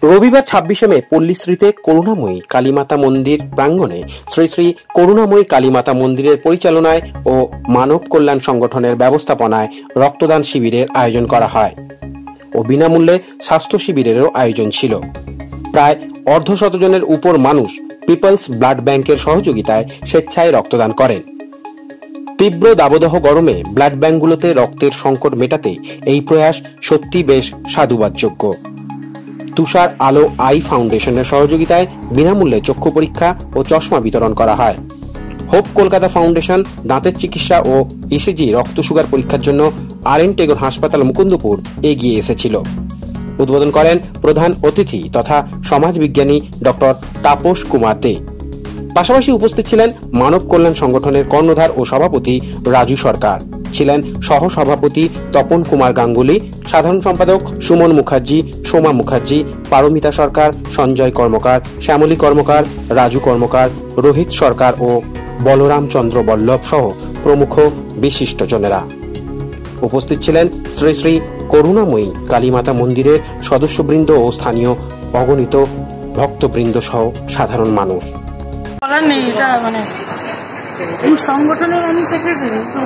রবিবার ২৬শে মে পল্লীশ্রীতে করুণাময়ী কালীমাতা মন্দির প্রাঙ্গণে শ্রী শ্রী করুণাময়ী কালীমাতা মন্দিরের পরিচালনায় ও মানব কল্যাণ সংগঠনের ব্যবস্থাপনায় রক্তদান শিবিরের আয়োজন করা হয় ও বিনামূল্যে স্বাস্থ্য শিবিরেরও আয়োজন ছিল। প্রায় অর্ধশত জনের উপর মানুষ পিপলস ব্লাড ব্যাংকের সহযোগিতায় স্বেচ্ছায় রক্তদান করেন। তীব্র দাবদাহ গরমে ব্লাড ব্যাংকগুলোতে রক্তের সংকট মেটাতে এই প্রয়াস সত্যি বেশ সাধুবাদযোগ্য। তুষার আলো আই ফাউন্ডেশনের সহযোগিতায় বিনামূল্যে চক্ষু পরীক্ষা ও চশমা বিতরণ করা হয়। হোপ কলকাতা ফাউন্ডেশন দাঁতের চিকিৎসা ও ইসিজি রক্ত সুগার পরীক্ষার জন্য RN টেগর হাসপাতাল মুকুন্দপুর এগিয়ে এসেছিল। উদ্বোধন করেন প্রধান অতিথি তথা সমাজবিজ্ঞানী ডক্টর তাপস কুমার দে। পাশাপাশি উপস্থিত ছিলেন মানব কল্যাণ সংগঠনের কর্ণধার ও সভাপতি রাজু সরকার, ছিলেন সহসভাপতি তপন কুমার গাঙ্গুলি, সাধারণ সম্পাদক সুমন মুখার্জি, সোমা মুখার্জি, পারমিতা সরকার, সঞ্জয় কর্মকার, শ্যামলী কর্মকার, রাজু কর্মকার, রোহিত সরকার ও বলরাম চন্দ্র বল্লভ সহ প্রমুখ বিশিষ্টজনেরা। উপস্থিত ছিলেন শ্রী শ্রী করুণাময়ী কালীমাতা মন্দিরের সদস্যবৃন্দ ও স্থানীয় অগণিত ভক্তবৃন্দ সহ সাধারণ মানুষ। এই সংগঠনের আমি সেক্রেটারি, তো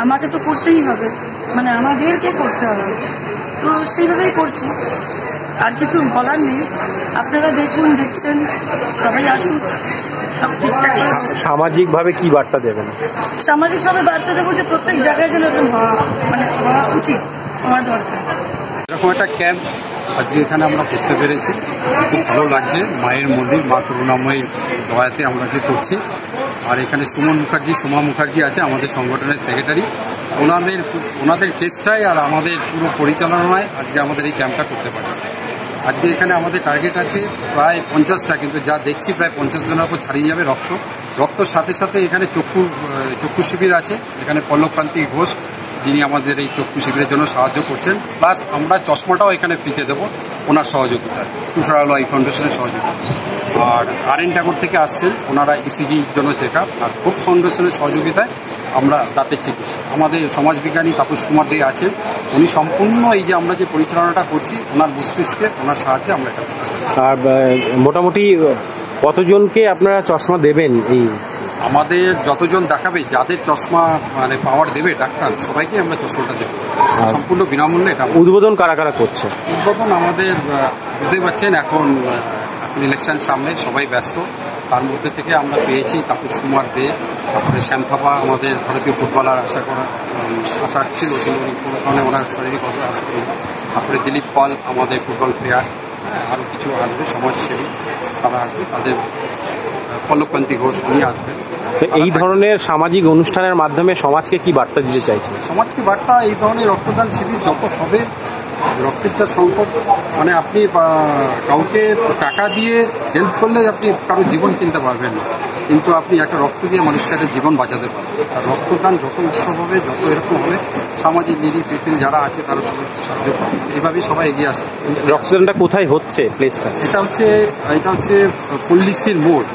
আমাকে তো করতেই হবে, আমাদেরকে করতে হবে, তো সেইভাবেই করছি, আর কিছু বলার নেই। আপনারা দেখছেন, সবাই আসুন, সব ঠিকঠাক। সামাজিকভাবে কি বার্তা দেবেন? সামাজিকভাবে বার্তা দেবো যে প্রত্যেক জায়গায় যেন এরকম হওয়া উচিত, হওয়া দরকার। এরকম একটা ক্যাম্প আজকে এখানে আমরা করতে পেরেছি, খুব ভালো লাগছে। মায়ের মন্দির মা করুণাময়ী দয়াতে আমরা যে করছি। আর এখানে সুমন মুখার্জি, সোমা মুখার্জি আছে আমাদের সংগঠনের সেক্রেটারি। ওনাদের চেষ্টায় আর আমাদের পুরো পরিচালনায় আজকে আমাদের এই ক্যাম্পটা করতে পারছি। আজকে এখানে আমাদের টার্গেট আছে প্রায় 50টা, কিন্তু যা দেখছি প্রায় 50 জনের উপর ছাড়িয়ে যাবে রক্তর সাথে সাথে এখানে চক্ষু শিবির আছে। এখানে পল্লবকান্তি ঘোষ, যিনি আমাদের এই চক্ষু শিবিরের জন্য সাহায্য করছেন, প্লাস আমরা চশমাটাও এখানে ফ্রিতে দেবো ওনার সহযোগিতায়, তুষার আলো আই ফাউন্ডেশনের সহযোগিতা। আর RN টেগর থেকে আসছেন, ওনারা ইসিজির জন্য চেক আপ। আর হোপ ফাউন্ডেশনের সহযোগিতায় আমরা দাঁতের চিকিৎসা। আমাদের সমাজবিজ্ঞানী তাপস কুমার দে আছেন, উনি সম্পূর্ণ এই যে আমরা যে পরিচালনাটা করছি ওনার মস্তিষ্কে, ওনার সাহায্যে আমরা এটা করতে পারছি। আর মোটামুটি কতজনকে আপনারা চশমা দেবেন? এই আমাদের যতজন দেখাবে, যাদের চশমা পাওয়ার দেবে ডাক্তার, সবাইকে আমরা চশমাটা দেবো সম্পূর্ণ বিনামূল্যে। এটা উদ্বোধন কারা কারা করছে? উদ্বোধন আমাদের বুঝতেই পারছেন, এখন ইলেকশন সামনে, সবাই ব্যস্ত। তার মধ্যে থেকে আমরা পেয়েছি তাপস কুমার দে, তারপরে শ্যামথাপা, আমাদের ভারতীয় ফুটবলার আশা ছিল, কিন্তু কোনো কারণে ওনার শারীরিক অসুবিধা আসা করি। তারপরে দিলীপ পাল, আমাদের ফুটবল প্লেয়ার, আরও কিছু আসবে সমাজসেবী, তারা আসবে। তাদের পল্লবকান্তি ঘোষ, উনি আসবেন। এই ধরনের সামাজিক অনুষ্ঠানের মাধ্যমে সমাজকে কি বার্তা দিতে চাইছেন? সমাজকে বার্তা, এই ধরনের রক্তদান শিবির যত হবে, রক্তের যা সংকট, আপনি কাউকে টাকা দিয়ে হেল্প করলে আপনি কারো জীবন কিনতে পারবেন না, কিন্তু আপনি একটা রক্ত দিয়ে মানুষকে একটা জীবন বাঁচাতে পারবেন। আর রক্তদান যত উৎসব হবে, যত এরকম হবে, সামাজিক নিরীহ পৃথিবী যারা আছে তারা সবাই সাহায্য করবে। এইভাবেই সবাই এগিয়ে আসে। রক্তদানটা কোথায় হচ্ছে প্লেসটা? এটা হচ্ছে পল্লীশ্রীর মোড়,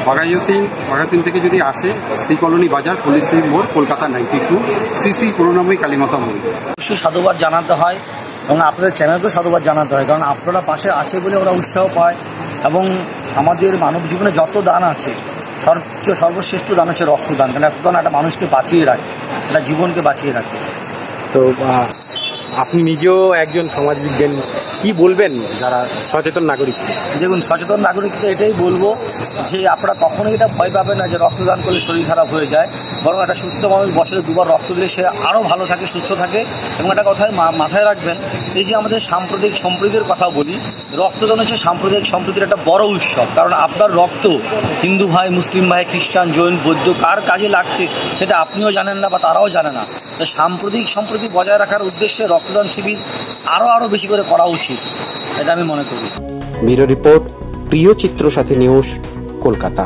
বাঘাযতীন থেকে যদি আসে, শ্রী কলোনি বাজার, পল্লীশ্রীর মোড়, কলকাতা 92, শ্রী শ্রী করুণাময়ী কালীমাতা মন্দির। অবশ্যই সাধুবাদ জানাতে হয় এবং আপনাদের চ্যানেলকেও সাধুবাদ জানাতে হয়, কারণ আপনারা পাশে আছে বলে ওরা উৎসাহ পায়। এবং আমাদের মানব জীবনে যত দান আছে, সর্বশ্রেষ্ঠ দান হচ্ছে রক্তদান, কারণ রক্তদান একটা মানুষকে বাঁচিয়ে রাখে, একটা জীবনকে বাঁচিয়ে রাখে। তো আপনি নিজেও একজন সমাজবিজ্ঞানী, কি বলবেন যারা সচেতন নাগরিক? দেখুন, সচেতন নাগরিককে এটাই বলবো যে আপনারা কখনোই এটা ভয় পাবেন না যে রক্তদান করলে শরীর খারাপ হয়ে যায়, বরং একটা সুস্থ মানুষ বছরে 2বার রক্ত দিলে সে আরও ভালো থাকে, সুস্থ থাকে। এবং একটা কথায় মাথায় রাখবেন, এই যে আমাদের সাম্প্রদায়িক সম্প্রীতির কথা বলি, রক্তদান হচ্ছে সাম্প্রদায়িক সম্প্রীতির একটা বড় উৎসব। কারণ আপনার রক্ত হিন্দু ভাই, মুসলিম ভাই, খ্রিস্টান, জৈন, বৌদ্ধ কার কাজে লাগছে সেটা আপনিও জানেন না বা তারাও জানে না। তো সাম্প্রদায়িক সম্প্রীতি বজায় রাখার উদ্দেশ্যে রক্তদান শিবির আরও বেশি করে করা উচিত, এটা আমি মনে করি। ব্যুরো রিপোর্ট, প্রিয় চিত্র সাথী নিউজ, কলকাতা।